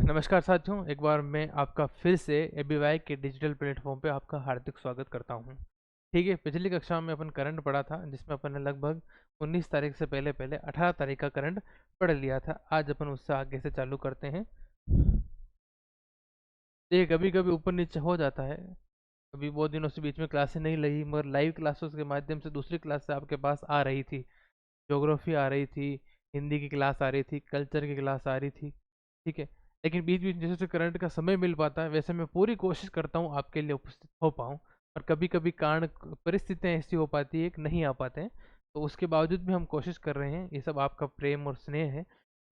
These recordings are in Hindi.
नमस्कार साथियों, एक बार मैं आपका फिर से एबीवाई के डिजिटल प्लेटफॉर्म पे आपका हार्दिक स्वागत करता हूं। ठीक है, पिछली कक्षा में अपन करंट पढ़ा था जिसमें अपन ने लगभग 19 तारीख से पहले पहले 18 तारीख का करंट पढ़ लिया था। आज अपन उससे आगे से चालू करते हैं। ये कभी कभी ऊपर नीचे हो जाता है। अभी बहुत दिनों से बीच में क्लासें नहीं लगी, मगर लाइव क्लासेस के माध्यम से दूसरी क्लास से आपके पास आ रही थी। ज्योग्राफी आ रही थी, हिंदी की क्लास आ रही थी, कल्चर की क्लास आ रही थी। ठीक है, लेकिन बीच बीच जैसे जैसे करंट का समय मिल पाता है वैसे मैं पूरी कोशिश करता हूँ आपके लिए उपस्थित हो पाऊँ। और कभी कभी कारण परिस्थितियाँ ऐसी हो पाती है कि नहीं आ पाते हैं, तो उसके बावजूद भी हम कोशिश कर रहे हैं। ये सब आपका प्रेम और स्नेह है।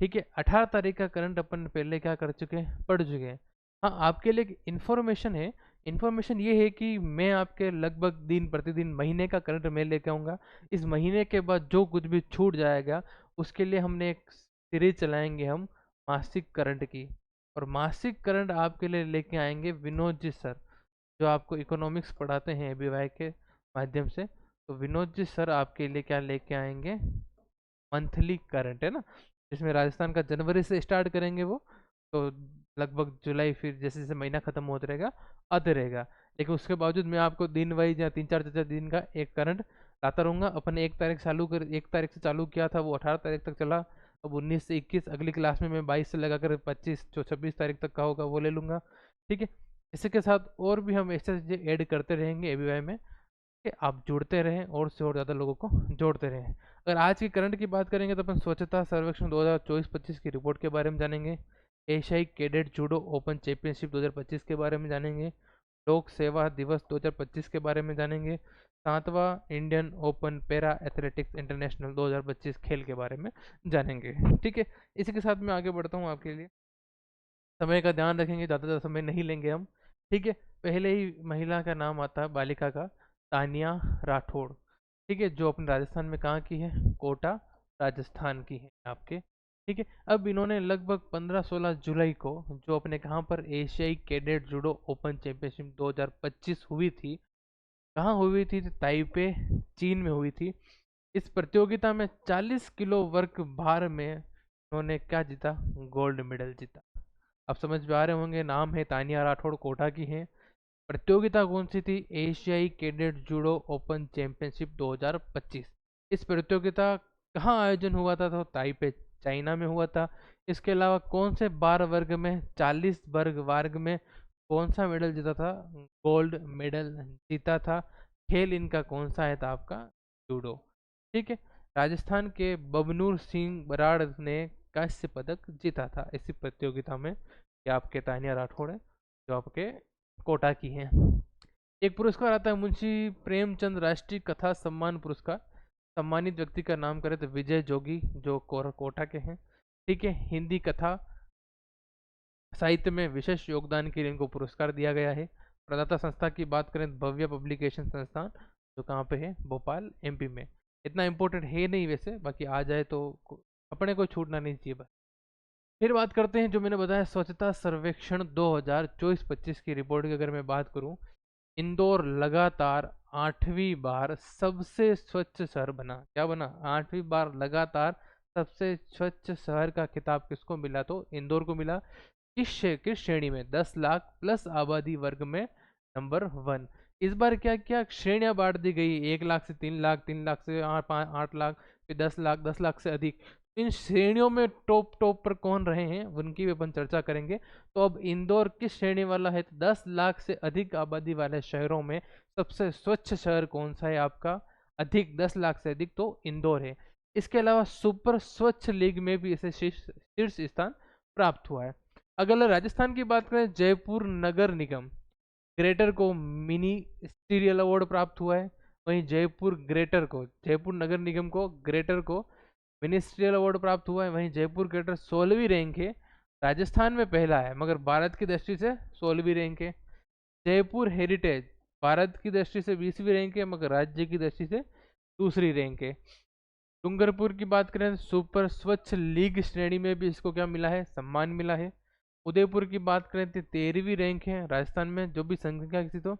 ठीक है, 18 तारीख का करंट अपन पहले क्या कर चुके हैं, पढ़ चुके हैं। हाँ, आपके लिए इन्फॉर्मेशन है। इन्फॉर्मेशन ये है कि मैं आपके लगभग दिन प्रतिदिन महीने का करंट मैं लेके आऊँगा। इस महीने के बाद जो कुछ भी छूट जाएगा उसके लिए हमने एक सीरीज चलाएंगे हम, मासिक करंट की। और मासिक करंट आपके लिए लेके आएंगे विनोद जी सर, जो आपको इकोनॉमिक्स पढ़ाते हैं एबीवाई के माध्यम से। तो विनोद जी सर आपके लिए क्या लेके आएंगे, मंथली करंट है ना, जिसमें राजस्थान का जनवरी से स्टार्ट करेंगे वो। तो लगभग जुलाई, फिर जैसे जैसे महीना खत्म होता रहेगा आते रहेगा। लेकिन उसके बावजूद मैं आपको दिन वाइज या 3 4 दिन का एक करंट लाता रहूँगा। अपन 1 तारीख से चालू किया था, वो 18 तारीख तक चला। अब 19 से 21, अगली क्लास में मैं 22 से लगाकर 25 जो 26 तारीख तक का होगा वो ले लूँगा। ठीक है, इसी के साथ और भी हम ऐसे चीज़ें ऐड करते रहेंगे एबीवाई में, कि आप जुड़ते रहें और से और ज़्यादा लोगों को जोड़ते रहें। अगर आज की करंट की बात करेंगे तो अपन स्वच्छता सर्वेक्षण 2024-25 की रिपोर्ट के बारे में जानेंगे। एशियाई कैडेट जूडो ओपन चैंपियनशिप 2025 के बारे में जानेंगे। लोक सेवा दिवस 2025 के बारे में जानेंगे। 7वां Indian open para athletics international 2025 खेल के बारे में जानेंगे। ठीक है, इसी के साथ मैं आगे बढ़ता हूँ आपके लिए। समय का ध्यान रखेंगे, ज़्यादा ज़्यादा समय नहीं लेंगे हम। ठीक है, पहले ही महिला का नाम आता है, बालिका का, तानिया राठौड़। ठीक है, जो अपने राजस्थान में कहाँ की है, कोटा राजस्थान की है आपके। ठीक है, अब इन्होंने लगभग 15-16 जुलाई को, जो अपने कहाँ पर एशियाई कैडेट जूडो ओपन चैंपियनशिप 2025 हुई थी, कहाँ हुई थी, ताइपे चीन में हुई थी। इस प्रतियोगिता में 40 किलो वर्ग भार में इन्होंने क्या जीता, गोल्ड मेडल जीता। आप समझ में आ रहे होंगे, नाम है तानिया राठौड़, कोटा की हैं। प्रतियोगिता कौन सी थी, एशियाई कैडेट जूडो ओपन चैंपियनशिप 2025। इस प्रतियोगिता कहाँ आयोजन हुआ था, तो ताइपे चाइना में हुआ था। इसके अलावा कौन से बार वर्ग में, 40 वर्ग में कौन सा मेडल जीता था, गोल्ड मेडल जीता था। खेल इनका कौन सा है था, आपका जूडो। ठीक है, राजस्थान के बबनूर सिंह बराड़ ने कांस्य पदक जीता था इसी प्रतियोगिता में। ये आपके तानिया राठौड़ है, जो आपके कोटा की हैं। एक पुरस्कार आता है, मुंशी प्रेमचंद राष्ट्रीय कथा सम्मान पुरस्कार। सम्मानित व्यक्ति का नाम करें तो विजय जोगी, जो कोटा के हैं। ठीक है, हिंदी कथा साहित्य में विशेष योगदान के लिए इनको पुरस्कार दिया गया है। प्रदाता संस्था की बात करें तो भव्य पब्लिकेशन संस्थान, जो कहाँ पे है, भोपाल एमपी में। इतना इम्पोर्टेंट है नहीं वैसे, बाकी आ जाए तो अपने को छूटना नहीं चाहिए बस। फिर बात करते हैं, जो मैंने बताया स्वच्छता सर्वेक्षण 2024-25 की रिपोर्ट की अगर मैं बात करूं, इंदौर लगातार 8वीं बार सबसे स्वच्छ शहर बना। क्या बना, 8वीं बार लगातार सबसे स्वच्छ शहर का खिताब किसको मिला, तो इंदौर को मिला। किस श्रेणी में, 10 लाख प्लस आबादी वर्ग में नंबर 1। इस बार क्या क्या श्रेणियां बांट दी गई, 1 लाख से 3 लाख, 3 लाख से 8 लाख, फिर 10 लाख, 10 लाख से अधिक। इन श्रेणियों में टॉप टॉप पर कौन रहे हैं उनकी भी अपन चर्चा करेंगे। तो अब इंदौर किस श्रेणी वाला है, तो 10 लाख से अधिक आबादी वाले शहरों में सबसे स्वच्छ शहर कौन सा है आपका, अधिक 10 लाख से अधिक, तो इंदौर है। इसके अलावा सुपर स्वच्छ लीग में भी इसे शीर्ष स्थान प्राप्त हुआ है। अगर राजस्थान की बात करें, जयपुर नगर निगम ग्रेटर को मिनी सीरियल अवार्ड प्राप्त हुआ है। वहीं जयपुर नगर निगम को ग्रेटर को मिनिस्ट्रियल अवार्ड प्राप्त हुआ है। वहीं जयपुर ग्रेटर 16वीं रैंक है, राजस्थान में पहला है मगर भारत की दृष्टि से 16वीं रैंक है। जयपुर हेरिटेज भारत की दृष्टि से 20वीं रैंक है, मगर राज्य की दृष्टि से दूसरी रैंक है। डूंगरपुर की बात करें, सुपर स्वच्छ लीग श्रेणी में भी इसको क्या मिला है, सम्मान मिला है। उदयपुर की बात करें तो 13वीं रैंक है राजस्थान में, जो भी संख्या किसी तो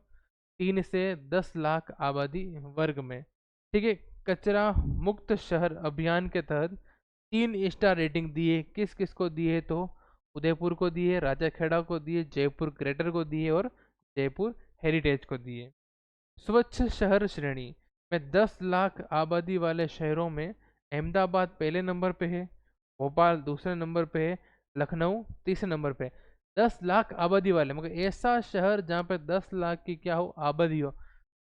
3 से 10 लाख आबादी वर्ग में। ठीक है, कचरा मुक्त शहर अभियान के तहत 3 स्टार रेटिंग दिए, किस किस को दिए, तो उदयपुर को दिए, राजा खेड़ा को दिए, जयपुर ग्रेटर को दिए और जयपुर हेरिटेज को दिए। स्वच्छ शहर श्रेणी में 10 लाख आबादी वाले शहरों में अहमदाबाद पहले नंबर पे है, भोपाल दूसरे नंबर पे है, लखनऊ तीसरे नंबर पे है। 10 लाख आबादी वाले मगर ऐसा शहर जहाँ पे 10 लाख की क्या हो आबादी हो,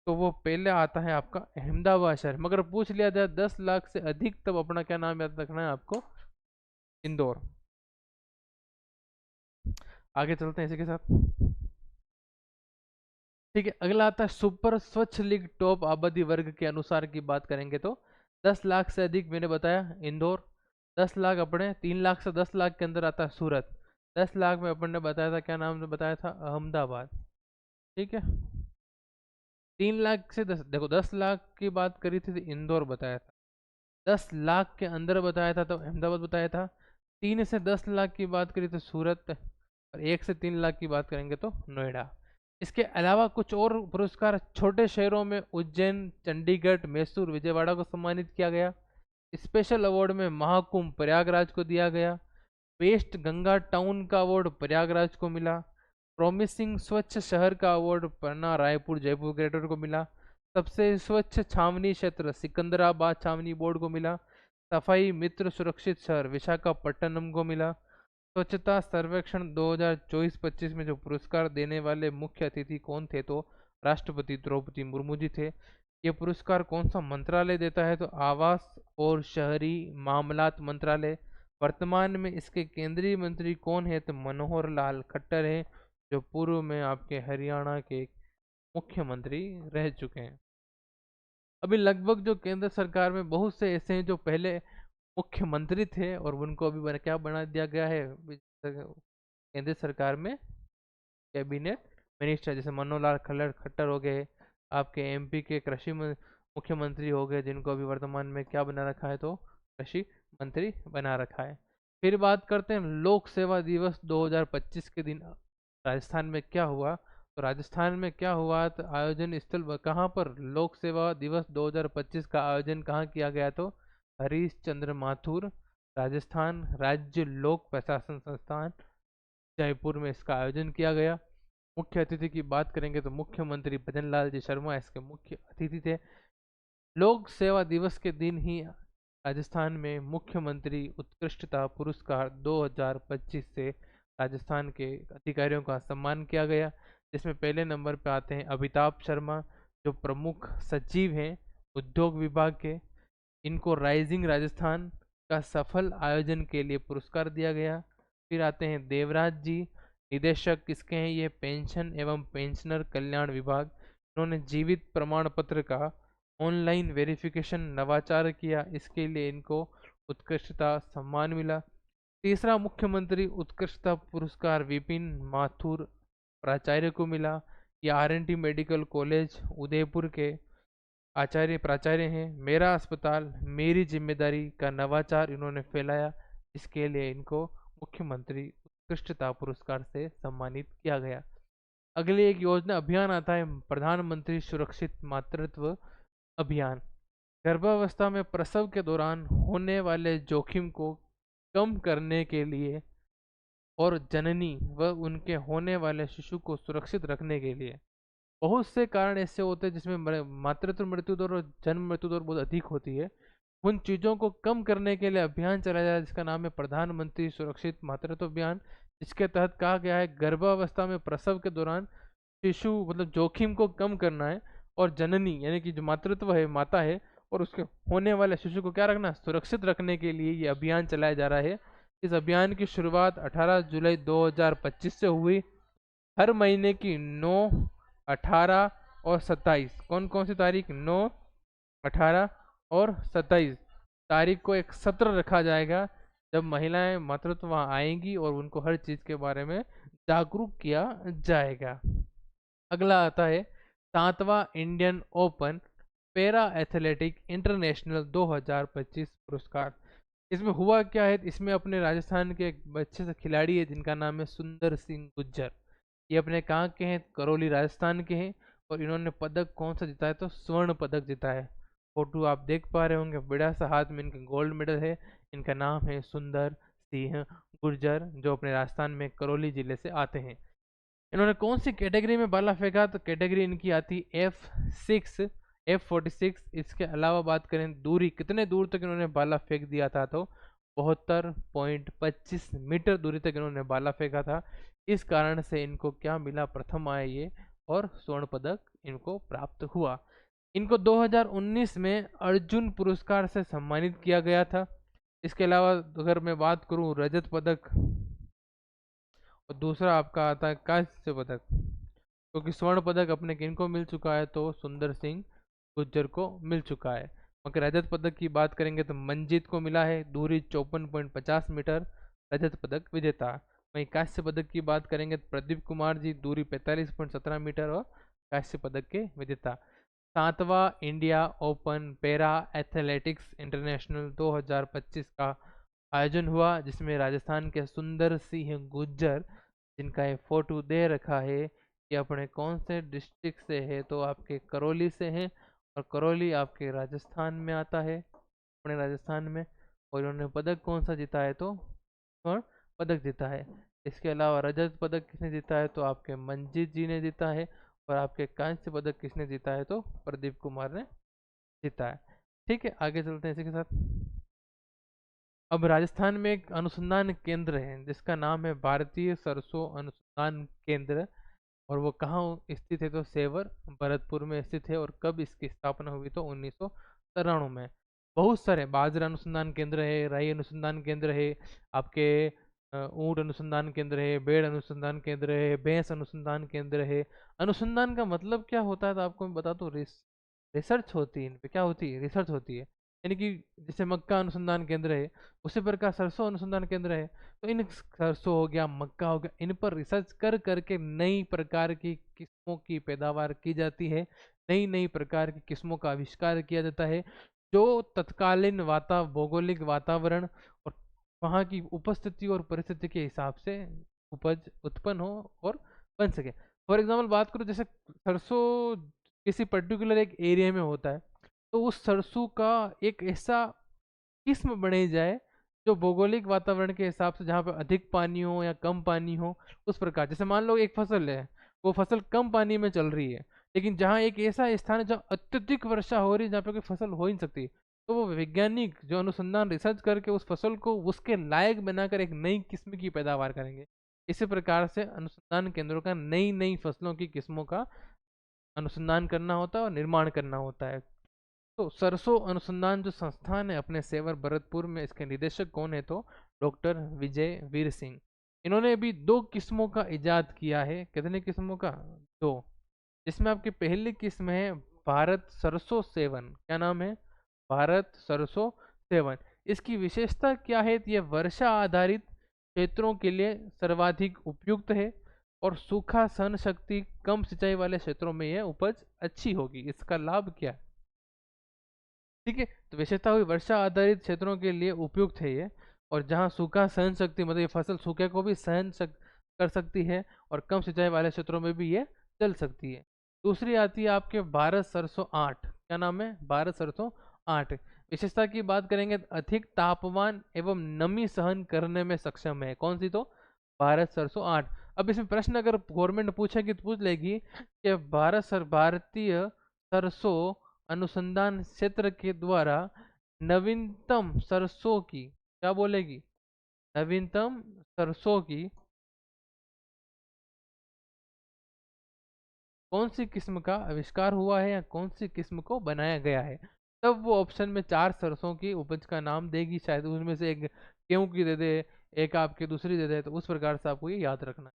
तो वो पहले आता है आपका अहमदाबाद शहर। मगर पूछ लिया जाए 10 लाख से अधिक, तब अपना क्या नाम याद रखना है आपको, इंदौर। आगे चलते हैं इसी के साथ। ठीक है, अगला आता है सुपर स्वच्छ लीग टॉप आबादी वर्ग के अनुसार की बात करेंगे तो 10 लाख से अधिक मैंने बताया इंदौर, 10 लाख अपने 3 लाख से 10 लाख के अंदर आता है सूरत, 10 लाख में अपन ने बताया था क्या नाम ने बताया था, अहमदाबाद। ठीक है, 3 लाख से 10, देखो 10 लाख की बात करी थी तो इंदौर बताया था, 10 लाख के अंदर बताया था तो अहमदाबाद बताया था, 3 से 10 लाख की बात करी तो सूरत, और 1 से 3 लाख की बात करेंगे तो नोएडा। इसके अलावा कुछ और पुरस्कार छोटे शहरों में उज्जैन, चंडीगढ़, मैसूर, विजयवाड़ा को सम्मानित किया गया। स्पेशल अवार्ड में महाकुंभ प्रयागराज को दिया गया। वेस्ट गंगा टाउन का अवार्ड प्रयागराज को मिला। प्रॉमिसिंग स्वच्छ शहर का अवार्ड पन्ना, रायपुर, जयपुर ग्रेटर को मिला। सबसे स्वच्छ छावनी क्षेत्र सिकंदराबाद छावनी बोर्ड को मिला। सफाई मित्र सुरक्षित शहर विशाखापट्टनम को मिला। स्वच्छता सर्वेक्षण 2024-25 में जो पुरस्कार देने वाले मुख्य अतिथि कौन थे, तो राष्ट्रपति द्रौपदी मुर्मू जी थे। ये पुरस्कार कौन सा मंत्रालय देता है, तो आवास और शहरी मामलात मंत्रालय। वर्तमान में इसके केंद्रीय मंत्री कौन है, तो मनोहर लाल खट्टर हैं, जो पूर्व में आपके हरियाणा के मुख्यमंत्री रह चुके हैं। अभी लगभग जो केंद्र सरकार में बहुत से ऐसे हैं जो पहले मुख्यमंत्री थे और उनको अभी क्या बना दिया गया है केंद्र सरकार में कैबिनेट मिनिस्टर, जैसे मनोहर लाल खट्टर हो गए, आपके एमपी के कृषि मुख्यमंत्री हो गए, जिनको अभी वर्तमान में क्या बना रखा है, तो कृषि मंत्री बना रखा है। फिर बात करते हैं लोक सेवा दिवस 2025 के दिन राजस्थान में क्या हुआ। तो राजस्थान में क्या हुआ, तो आयोजन स्थल कहाँ पर लोक सेवा दिवस 2025 का आयोजन कहाँ किया गया, तो हरीश चंद्र माथुर राजस्थान राज्य लोक प्रशासन संस्थान जयपुर में इसका आयोजन किया गया। मुख्य अतिथि की बात करेंगे तो मुख्यमंत्री भजन लाल जी शर्मा इसके मुख्य अतिथि थे। लोक सेवा दिवस के दिन ही राजस्थान में मुख्यमंत्री उत्कृष्टता पुरस्कार 2025 से राजस्थान के अधिकारियों का सम्मान किया गया, जिसमें पहले नंबर पर आते हैं अमिताभ शर्मा, जो प्रमुख सचिव हैं उद्योग विभाग के। इनको राइजिंग राजस्थान का सफल आयोजन के लिए पुरस्कार दिया गया। फिर आते हैं देवराज जी, निदेशक किसके हैं, ये पेंशन एवं पेंशनर कल्याण विभाग। इन्होंने जीवित प्रमाण पत्र का ऑनलाइन वेरिफिकेशन नवाचार किया, इसके लिए इनको उत्कृष्टता सम्मान मिला। तीसरा मुख्यमंत्री उत्कृष्टता पुरस्कार विपिन माथुर प्राचार्य को मिला। ये आर&टी मेडिकल कॉलेज उदयपुर के आचार्य प्राचार्य हैं। मेरा अस्पताल मेरी जिम्मेदारी का नवाचार इन्होंने फैलाया, इसके लिए इनको मुख्यमंत्री उत्कृष्टता पुरस्कार से सम्मानित किया गया। अगली एक योजना अभियान आता है प्रधानमंत्री सुरक्षित मातृत्व अभियान। गर्भावस्था में प्रसव के दौरान होने वाले जोखिम को कम करने के लिए और जननी व उनके होने वाले शिशु को सुरक्षित रखने के लिए बहुत से कारण ऐसे होते हैं जिसमें मातृत्व मृत्यु दर और जन्म मृत्यु दर बहुत अधिक होती है। उन चीज़ों को कम करने के लिए अभियान चलाया जाए जिसका नाम है प्रधानमंत्री सुरक्षित मातृत्व अभियान। इसके तहत कहा गया है गर्भावस्था में प्रसव के दौरान शिशु मतलब जोखिम को कम करना है, और जननी यानी कि जो मातृत्व है माता है और उसके होने वाले शिशु को क्या रखना, सुरक्षित रखने के लिए ये अभियान चलाया जा रहा है। इस अभियान की शुरुआत 18 जुलाई 2025 से हुई। हर महीने की 9, 18 और 27, कौन कौन सी तारीख, 9, 18 और 27 तारीख को एक सत्र रखा जाएगा, जब महिलाएं मातृत्व वहाँ आएंगी और उनको हर चीज़ के बारे में जागरूक किया जाएगा। अगला आता है 7वां Indian open para athletic international 2025 पुरस्कार। इसमें हुआ क्या है, इसमें अपने राजस्थान के एक अच्छे से खिलाड़ी है जिनका नाम है सुंदर सिंह गुज्जर। ये अपने कहाँ के हैं, करौली राजस्थान के हैं, और इन्होंने पदक कौन सा जीता है, तो स्वर्ण पदक जीता है। फोटो आप देख पा रहे होंगे, बड़ा सा हाथ में इनका गोल्ड मेडल है। इनका नाम है सुंदर सिंह गुर्जर, जो अपने राजस्थान में करौली जिले से आते हैं। इन्होंने कौन सी कैटेगरी में भाला फेंका? तो कैटेगरी इनकी आती F46। इसके अलावा बात करें दूरी, कितने दूर तक इन्होंने भाला फेंक दिया था, तो 72.25 मीटर दूरी तक इन्होंने भाला फेंका था। इस कारण से इनको क्या मिला? प्रथम आए ये, और स्वर्ण पदक इनको प्राप्त हुआ। इनको 2019 में अर्जुन पुरस्कार से सम्मानित किया गया था। इसके अलावा अगर मैं बात करूं रजत पदक, और दूसरा आपका आता है कांस्य पदक, क्योंकि स्वर्ण पदक अपने किनको मिल चुका है? तो सुंदर सिंह गुज्जर को मिल चुका है। मगर रजत पदक की बात करेंगे तो मंजीत को मिला है, दूरी 54.50 मीटर, रजत पदक विजेता। वहीं कांस्य पदक की बात करेंगे तो प्रदीप कुमार जी, दूरी 45.17 मीटर, और कांस्य पदक के विजेता। 7वां India open para athletics international 2025 का आयोजन हुआ, जिसमें राजस्थान के सुंदर सिंह गुज्जर, जिनका ये फोटो दे रखा है, कि अपने कौन से डिस्ट्रिक्ट से है? तो आपके करौली से हैं, और करौली आपके राजस्थान में आता है, अपने राजस्थान में। और इन्होंने पदक कौन सा जीता है? तो स्वर्ण पदक जीता है। इसके अलावा रजत पदक किसने जीता है? तो आपके मंजीत जी ने जीता है। और आपके कांस्य पदक किसने जीता है? तो प्रदीप कुमार ने जीता है। ठीक है, आगे चलते हैं इसी के साथ। अब राजस्थान में एक अनुसंधान केंद्र है जिसका नाम है भारतीय सरसों अनुसंधान केंद्र, और वो कहाँ स्थित है? तो सेवर भरतपुर में स्थित है। और कब इसकी स्थापना हुई? तो 1993 में। बहुत सारे बाजरा अनुसंधान केंद्र है, राई अनुसंधान केंद्र है, आपके ऊंट अनुसंधान केंद्र है, भेड़ अनुसंधान केंद्र है, भैंस अनुसंधान केंद्र है। अनुसंधान का मतलब क्या होता है? तो आपको मैं बता दूं, रिसर्च होती है इन पे। क्या होती है? रिसर्च होती है। यानी कि जैसे मक्का अनुसंधान केंद्र है, उसी प्रकार सरसों अनुसंधान केंद्र है। तो इन सरसों हो गया, मक्का हो गया, इन पर रिसर्च कर करके नई प्रकार की किस्मों की पैदावार की जाती है, नई नई प्रकार की किस्मों का आविष्कार किया जाता है, जो तत्कालीन भौगोलिक वातावरण और वहाँ की उपस्थिति और परिस्थिति के हिसाब से उपज उत्पन्न हो और बन सके। फॉर एग्जाम्पल बात करो, जैसे सरसों किसी पर्टिकुलर एक एरिया में होता है, तो उस सरसों का एक ऐसा किस्म बनाई जाए जो भौगोलिक वातावरण के हिसाब से, जहाँ पे अधिक पानी हो या कम पानी हो, उस प्रकार। जैसे मान लो एक फसल है, वो फसल कम पानी में चल रही है, लेकिन जहाँ एक ऐसा स्थान है जहाँ अत्यधिक वर्षा हो रही है, जहाँ पे कोई फसल हो ही नहीं सकती, तो वो वैज्ञानिक जो अनुसंधान रिसर्च करके उस फसल को उसके लायक बनाकर एक नई किस्म की पैदावार करेंगे। इसी प्रकार से अनुसंधान केंद्रों का नई नई फसलों की किस्मों का अनुसंधान करना होता है और निर्माण करना होता है। तो सरसों अनुसंधान जो संस्थान है अपने सेवर भरतपुर में, इसके निदेशक कौन है? तो डॉक्टर विजय वीर सिंह। इन्होंने भी 2 किस्मों का इजाद किया है। कितने किस्मों का? 2। जिसमें आपकी पहली किस्म है भारत सरसों सेवन। क्या नाम है? भारत सरसों सेवन। इसकी विशेषता क्या है? तो यह वर्षा आधारित क्षेत्रों के लिए सर्वाधिक उपयुक्त है, और सूखा सहन शक्ति, कम सिंचाई वाले क्षेत्रों में यह उपज अच्छी होगी। इसका लाभ क्या है? ठीक है, तो विशेषता हुई वर्षा आधारित क्षेत्रों के लिए उपयुक्त है ये, और जहाँ सूखा सहन शक्ति, मतलब ये फसल सूखे को भी कर सकती है, और कम सिंचाई वाले क्षेत्रों में भी ये चल सकती है। दूसरी आती है आपके भारत सरसों 8। क्या नाम है? भारत सरसों 8। विशेषता की बात करेंगे तो अधिक तापमान एवं नमी सहन करने में सक्षम है। कौन सी? तो भारत सरसों 8। अब इसमें प्रश्न अगर गवर्नमेंट पूछेगी तो पूछ लेगी कि भारतीय सरसों अनुसंधान क्षेत्र के द्वारा नवीनतम सरसों की, क्या बोलेगी? नवीनतम सरसों की कौन सी किस्म का आविष्कार हुआ है, या कौन सी किस्म को बनाया गया है? तब वो ऑप्शन में 4 सरसों की उपज का नाम देगी, शायद उसमें से एक गेहूं की दे दे, एक आपकी दूसरी दे दे, तो उस प्रकार से आपको ये याद रखना है।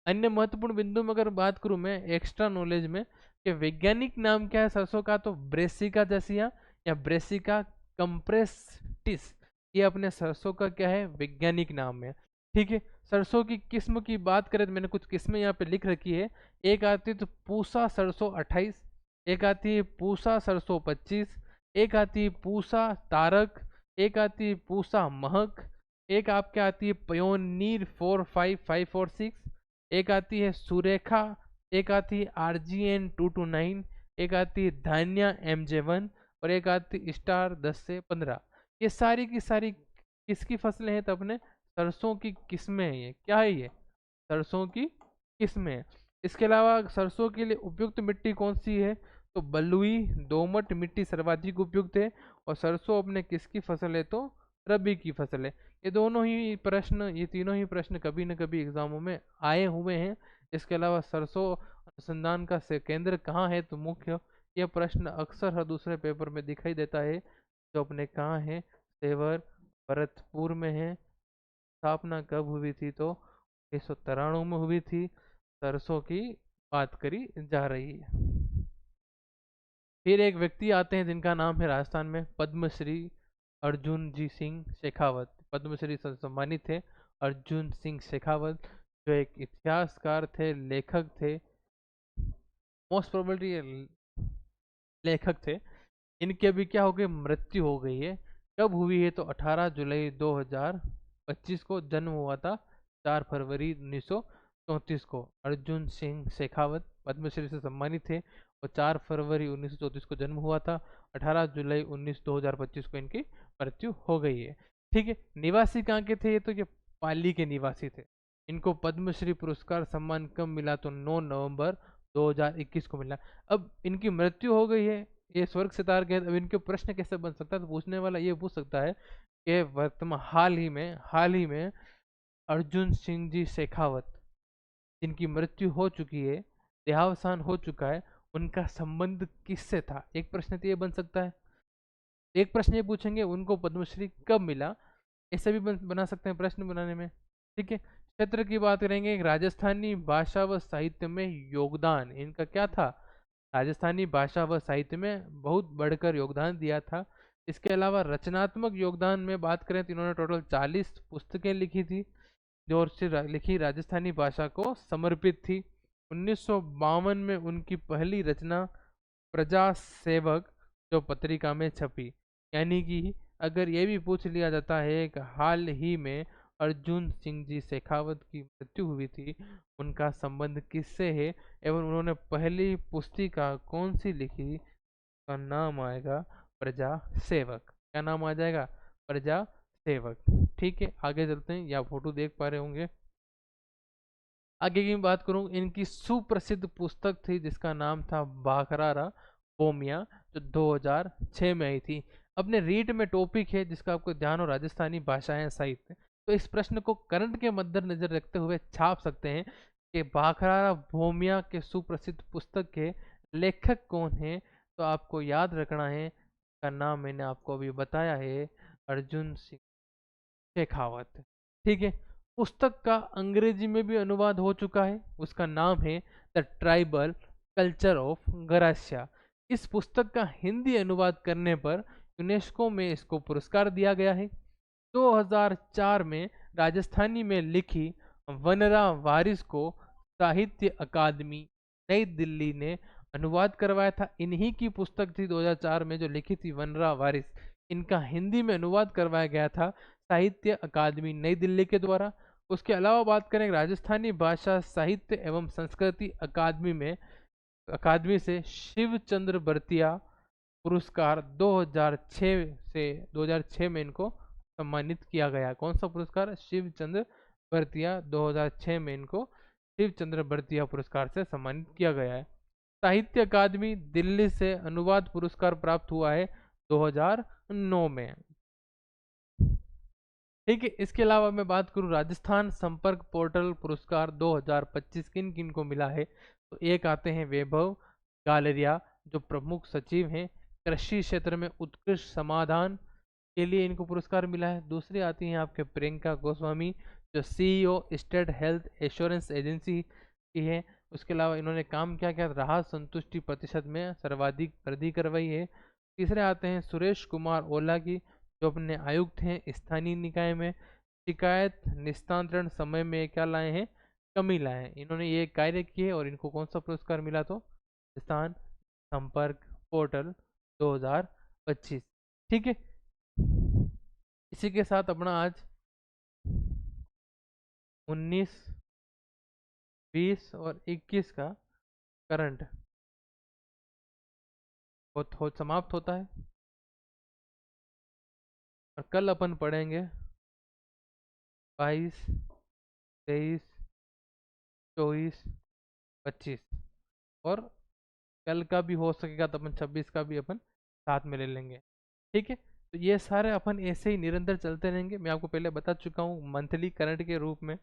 अन्य महत्वपूर्ण बिंदु में अगर बात करूं मैं एक्स्ट्रा नॉलेज में, कि वैज्ञानिक नाम क्या है सरसों का? तो ब्रेसिका जैसिया या ब्रेसिका कंप्रेस्टिस, ये अपने सरसों का क्या है? वैज्ञानिक नाम है। ठीक है, सरसों की किस्म की बात करें तो मैंने कुछ किस्में यहाँ पे लिख रखी है। एक आती है तो पूसा सरसों 28, एक आती है पूसा सरसों 25, एक आती है पूसा तारक, एक आती है पूसा महक, एक आपके आती है पयोनीर 45546, एक आती है सुरेखा, एक आती है RGN 229, एक आती है धान्या MJ1, और एक आती है स्टार 10 से 15। ये सारी की सारी किसकी फसलें हैं? तो अपने सरसों की किस्में हैं, ये क्या है, ये सरसों की किस्में हैं। इसके अलावा सरसों के लिए उपयुक्त मिट्टी कौन सी है, तो बलुई दोमट मिट्टी सर्वाधिक उपयुक्त है। और सरसों अपने किसकी फसल है, तो रबी की फसल है। ये दोनों ही प्रश्न, ये तीनों ही प्रश्न कभी न कभी एग्जामों में आए हुए हैं। इसके अलावा सरसों अनुसंधान का केंद्र कहाँ है, तो मुख्य, यह प्रश्न अक्सर हर दूसरे पेपर में दिखाई देता है। जो अपने कहाँ है, सेवर भरतपुर में है। स्थापना कब हुई थी, तो 1993 में हुई थी। सरसों की बात करी जा रही है। फिर एक व्यक्ति आते हैं जिनका नाम है राजस्थान में पद्मश्री अर्जुन जी सिंह शेखावत। पद्मश्री से सम्मानित थे अर्जुन सिंह शेखावत, जो एक इतिहासकार थे, लेखक थे, मोस्ट प्रोबेबली लेखक थे। इनकी अभी क्या हो गई, मृत्यु हो गई है। कब हुई है, तो 18 जुलाई 2025 को जन्म हुआ था। 4 फरवरी 1934 को अर्जुन सिंह शेखावत पद्मश्री से सम्मानित थे, और 4 फरवरी 1934 को जन्म हुआ था। 18 जुलाई 2025 को इनकी मृत्यु हो गई है। ठीक है, निवासी कहाँ के थे ये, तो ये पाली के निवासी थे। इनको पद्मश्री पुरस्कार सम्मान कब मिला, तो 9 नवंबर 2021 को मिला। अब इनकी मृत्यु हो गई है, ये स्वर्ग सितार गए, अब इनके प्रश्न कैसे बन सकता है, तो पूछने वाला ये पूछ सकता है कि वर्तमान हाल ही में अर्जुन सिंह जी शेखावत, जिनकी मृत्यु हो चुकी है, देहावसान हो चुका है, उनका संबंध किससे था। एक प्रश्न तो ये बन सकता है। एक प्रश्न ये पूछेंगे उनको पद्मश्री कब मिला, ऐसे भी बना सकते हैं प्रश्न बनाने में। ठीक है, क्षेत्र की बात करेंगे, राजस्थानी भाषा व साहित्य में योगदान इनका क्या था। राजस्थानी भाषा व साहित्य में बहुत बढ़कर योगदान दिया था। इसके अलावा रचनात्मक योगदान में बात करें तो इन्होंने टोटल 40 पुस्तकें लिखी थी, जो लिखी राजस्थानी भाषा को समर्पित थी। 1952 में उनकी पहली रचना प्रजा सेवक जो पत्रिका में छपी। यानी कि अगर ये भी पूछ लिया जाता है कि हाल ही में अर्जुन सिंह जी शेखावत की मृत्यु हुई थी, उनका संबंध किससे है एवं उन्होंने पहली पुस्तिका कौन सी लिखी, का नाम आएगा प्रजा सेवक। क्या नाम आ जाएगा, प्रजा सेवक। ठीक है, आगे चलते हैं, या फोटो देख पा रहे होंगे। आगे की बात करूं, इनकी सुप्रसिद्ध पुस्तक थी जिसका नाम था बाखरारा बोमिया, जो 2006 में आई थी। अपने रीट में टॉपिक है जिसका आपको ध्यान हो, राजस्थानी भाषाएं साहित्य। तो इस प्रश्न को करंट के मद्देनजर रखते हुए छाप सकते हैं कि बाखरारा भोमिया के सुप्रसिद्ध पुस्तक के लेखक कौन है। तो आपको याद रखना है, का नाम मैंने आपको अभी बताया है, अर्जुन सिंह शेखावत। ठीक है, पुस्तक का अंग्रेजी में भी अनुवाद हो चुका है, उसका नाम है the tribal culture of Garasia. इस पुस्तक का हिंदी अनुवाद करने पर यूनेस्को में इसको पुरस्कार दिया गया है। 2004 में राजस्थानी में लिखी वनरा वारिस को साहित्य अकादमी नई दिल्ली ने अनुवाद करवाया था। इन्हीं की पुस्तक थी 2004 में जो लिखी थी वनरा वारिस, इनका हिंदी में अनुवाद करवाया गया था साहित्य अकादमी नई दिल्ली के द्वारा। उसके अलावा बात करें राजस्थानी भाषा साहित्य एवं संस्कृति अकादमी से शिव चंद्र बरतिया पुरस्कार 2006 से 2006 में इनको सम्मानित किया गया। कौन सा पुरस्कार, शिव चंद्र बरतिया, 2006 में इनको शिव चंद्र बरतिया पुरस्कार से सम्मानित किया गया है। साहित्य अकादमी दिल्ली से अनुवाद पुरस्कार प्राप्त हुआ है 2009 में। ठीक है, इसके अलावा मैं बात करूं राजस्थान संपर्क पोर्टल पुरस्कार 2025 किन किन को मिला है, तो एक आते हैं वैभव गालरिया, जो प्रमुख सचिव हैं कृषि क्षेत्र में उत्कृष्ट समाधान के लिए इनको पुरस्कार मिला है। दूसरी आती हैं आपके प्रियंका गोस्वामी, जो CEO state health assurance agency की है। उसके अलावा इन्होंने काम क्या किया, राहत संतुष्टि प्रतिशत में सर्वाधिक वृद्धि करवाई है। तीसरे आते हैं सुरेश कुमार ओला की, जो अपने आयुक्त हैं स्थानीय निकाय में, शिकायत निस्तारण समय में क्या लाए हैं, कमी लाए हैं। इन्होंने ये कार्य किए और इनको कौन सा पुरस्कार मिला, तो स्थान संपर्क पोर्टल 2025। ठीक है, इसी के साथ अपना आज 19, 20 और 21 का करंट समाप्त होता है। और कल अपन पढ़ेंगे 22, 23, 24, 25, और कल का भी हो सकेगा तो अपन 26 का भी अपन साथ में ले लेंगे। ठीक है, तो ये सारे अपन ऐसे ही निरंतर चलते रहेंगे। मैं आपको पहले बता चुका हूँ, मंथली करंट के रूप में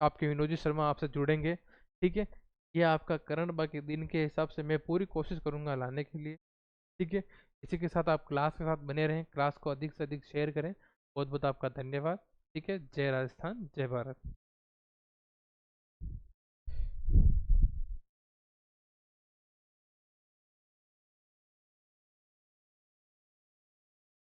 आपके विनोजी शर्मा आपसे जुड़ेंगे। ठीक है, ये आपका करंट बाकी दिन के हिसाब से मैं पूरी कोशिश करूंगा लाने के लिए। ठीक है, इसी के साथ आप क्लास के साथ बने रहें, क्लास को अधिक से अधिक शेयर करें। बहुत बहुत आपका धन्यवाद। ठीक है, जय राजस्थान, जय भारत।